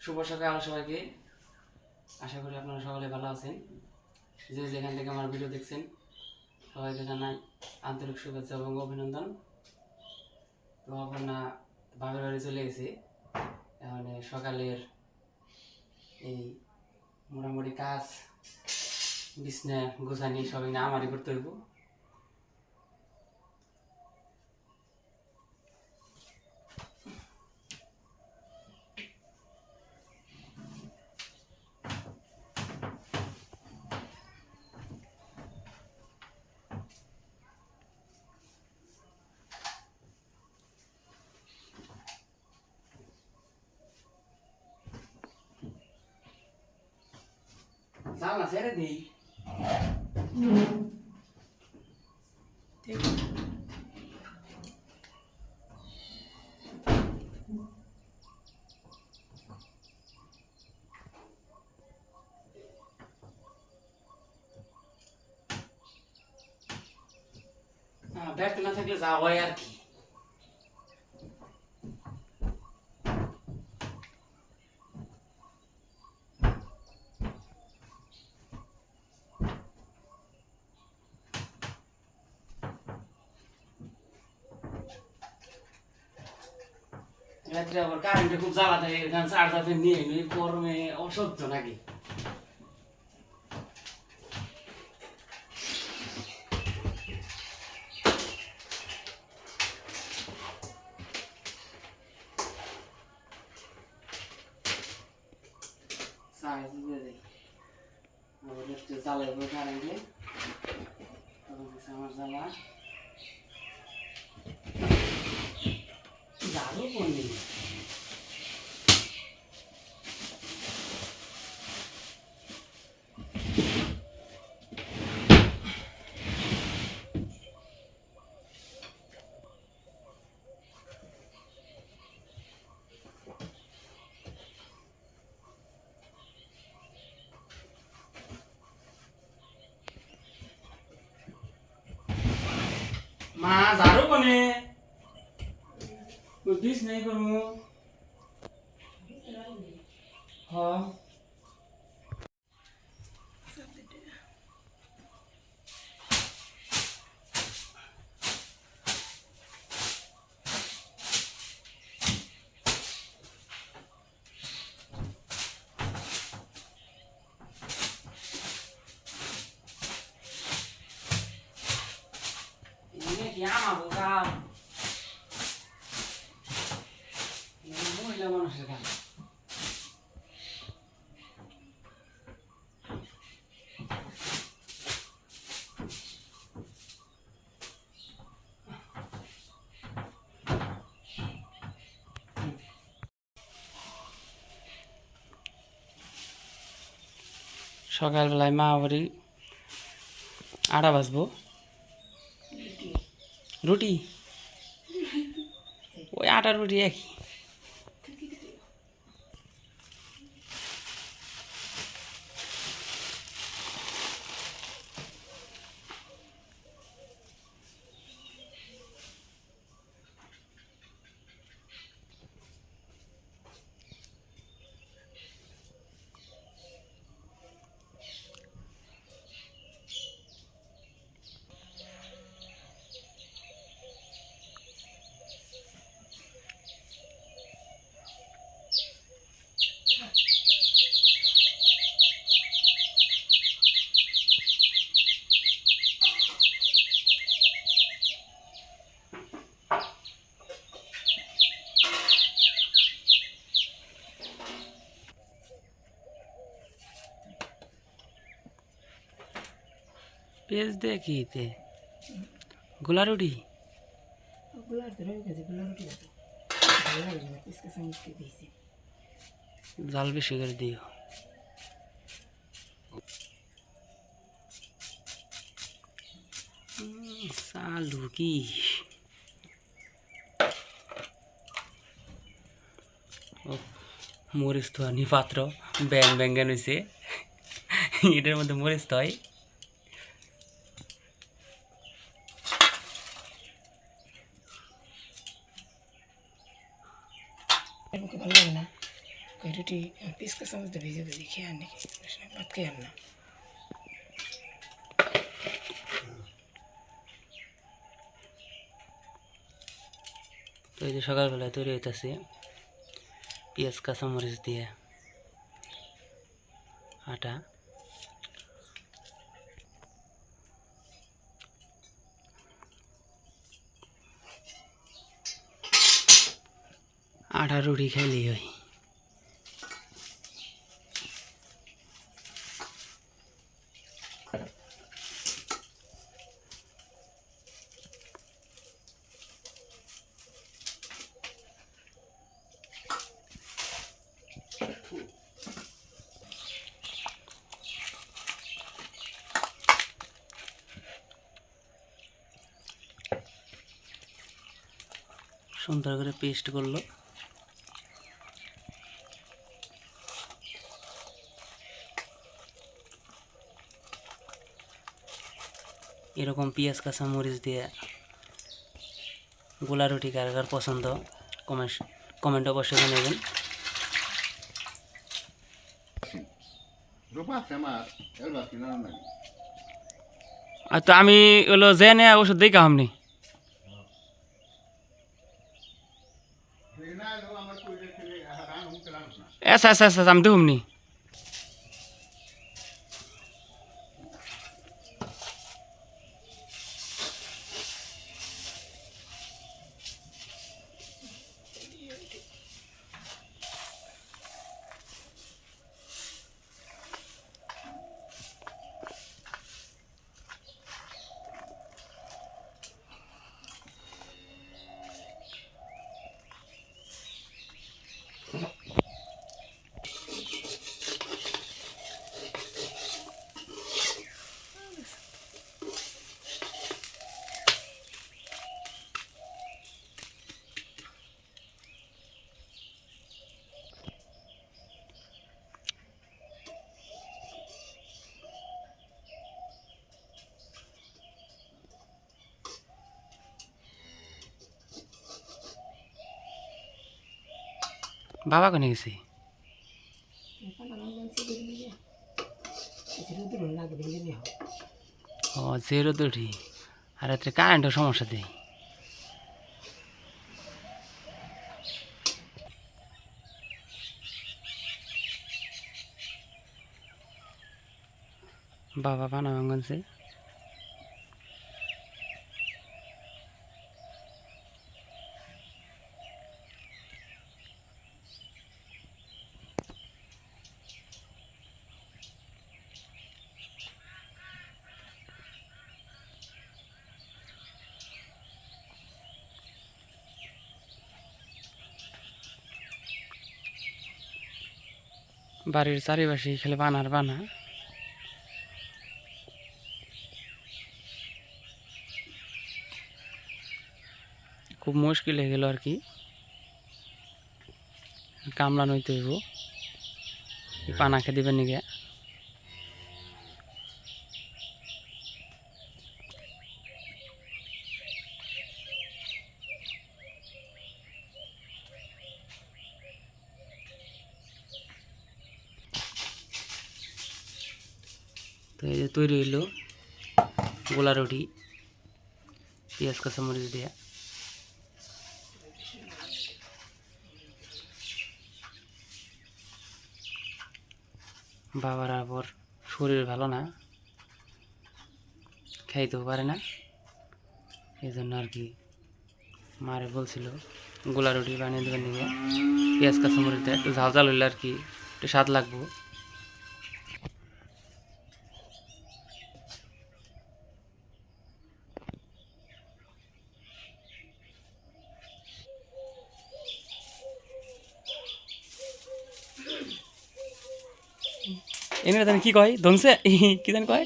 শুভ সকাল সবাইকে। আশা করি আপনারা সকলে ভালো আছেন। যে যেখান থেকে আমার ভিডিও দেখছেন সবাইকে জানাই আন্তরিক শুভেচ্ছা এবং অভিনন্দন। তো আপনারা বাপের বাড়ি চলে গেছি। এখন সকালের এই মোটামুটি কাজ বিছনা গোছানি সবই না আমারই করতে হইব। জানলা ছেড়ে দিই। ব্যস্ত না থাকলে যা হয় আর কি। রাত্রে আবার কারেন্টে খুব জ্বালা থাকে, এখানে চার্জার নিয়ে এনে গরমে অসহ্য নাকি। চার্জ দিয়ে দেয় আবার একটু জ্বালাই কারেন্টে, তখন হচ্ছে আমার জ্বালা ঝাড়ু কোনদিন। মা ঝাড়ু কোনে বুঝিস নাই করমু। হ ini dia mah bukan ini মহিলা মানুষের কাজ। সকালবেলায় মা বাড়ি আটা ভাজবো, রুটি ওই আটার রুটি একই। পেঁয়াজ দিয়ে কি তে গোলা রুটি জাল বেশি করে দিও। চালু কি মরিচ তো আনি পাত্র ব্যাং ব্যাঙ্গান হয়েছে, এটার মধ্যে মরিচ তো হয়। রুটি পিসকা চামচ দিয়ে ভেজে দিই খেয়ে আন নাকি ভাত খেয়ে আন না তো এই যে সকালবেলায় তৈরি হইতেছে পেঁয়াজ কাঁচামরিচ দিয়ে আটা। আটা রুটি খাইলেই হয়। সুন্দর করে পেস্ট করলো। এরকম পেঁয়াজ কাঁচা মরিচ দিয়ে গোলা রুটি কার কার পছন্দ কমেন্ট অবশ্যই জানাবেন। আর তো আমি হলো জেনে ওষুধ দিই কামনি। আচ্ছা আচ্ছা আচ্ছা আমি দেখুমনি। বাবা কোনে গেছে? ও জেরো দুটি আর এতে কারেন্টের সমস্যা দেয়। বাবা পানা ভাঙছে। বাড়ির চারিপাশে খেলে বানার বানা। খুব মুশকিল হয়ে গেল আর কি, কামলা নইতে হইব পানা খেয়ে দিবেন নিগে। তো এই যে তৈরি হইল গোলা রুটি পেঁয়াজ কাঁচামরিচ দিয়ে। বাবার আবার শরীর ভালো না, খাইতেও পারে না, এই জন্য আর কি মারে বলছিল গোলা রুটি বানিয়ে দেবেন নিয়ে পেঁয়াজ কাঁচামরিচ দিয়ে একটু ঝাল ঝাল হইলে আর কি একটু স্বাদ লাগবো। এনে জানি কি কয় ধনছে কি জানি কয়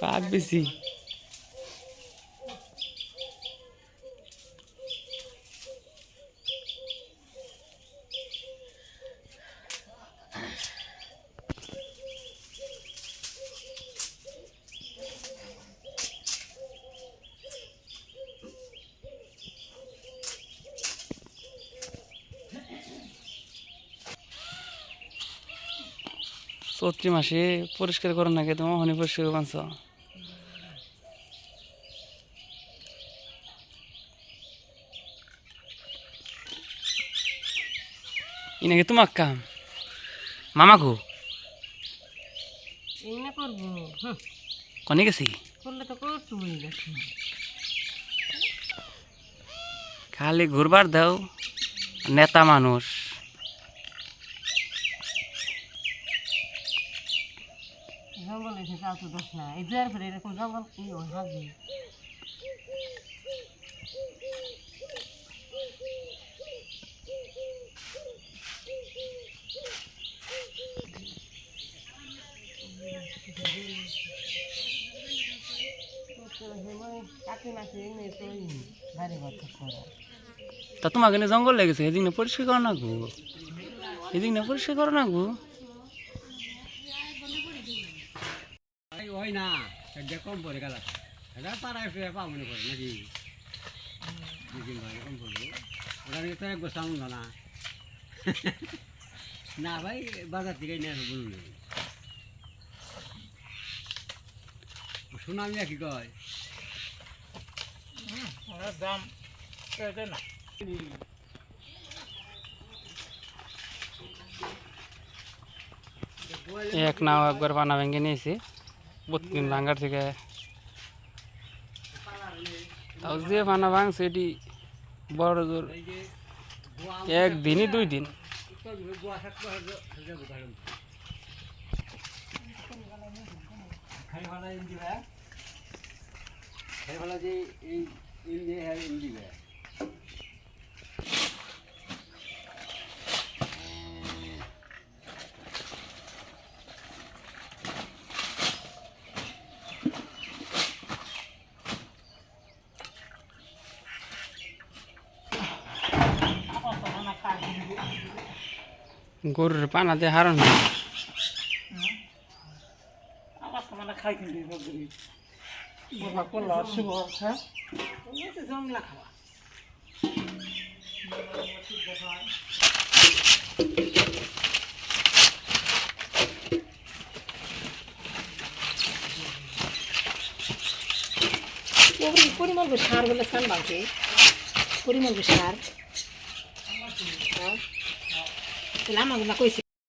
পাক বেশি। চৈত্রি মাসে পরিষ্কার করো নাকি তোমার হনি পরিষ্কার বাঁচ ইনাকে তোমার কাম মামা গো এই না করবো কনে গেছি করলে তো করতুই দেখি খালি ঘুরবার দাও নেতা মানুষ জঙ্গল এসে তাও তো দোষ না এই দুয়ার ফেরে এরকম জঙ্গল কি ওই হাজি কাকি মাসে এমনি তো বাড়ি ঘর করা তা তোমাকে নিয়ে জঙ্গল লেগেছে এদিক না পরিষ্কার করো না গো এদিক না পরিষ্কার করো না গো ওই না এটা কম পড়ে গেল এটা পাড়ায় ফিরে পা মনে করে নাকি দুদিন ভাই কম পড়বো ওটা নিয়ে তো এক বছর আনন্দ না না ভাই বাজার থেকে নিয়ে আসবো বলুন শোনা আমি কি কয় দাম না এক নাও একবার পানা ভেঙে নিয়েছি প্রতিদিন ভাঙ্গার থেকে তাও যে পানা ভাঙছে এটি বড় জোর একদিনই 2 দিন খাই ভাড়া ইন্দি ভাই খাই ভাড়া যে এই ইন্দি হ্যাঁ ইন্দি ভাই গরুর পানা দিয়ে হারণ আমার তো মানে খাই কিন্তু সব করলো শুভ হ্যাঁ জমলা খাওয়া পরিমল সার বলে খান বাংকে পরিমল সার তাহলে আমাকে না কইছে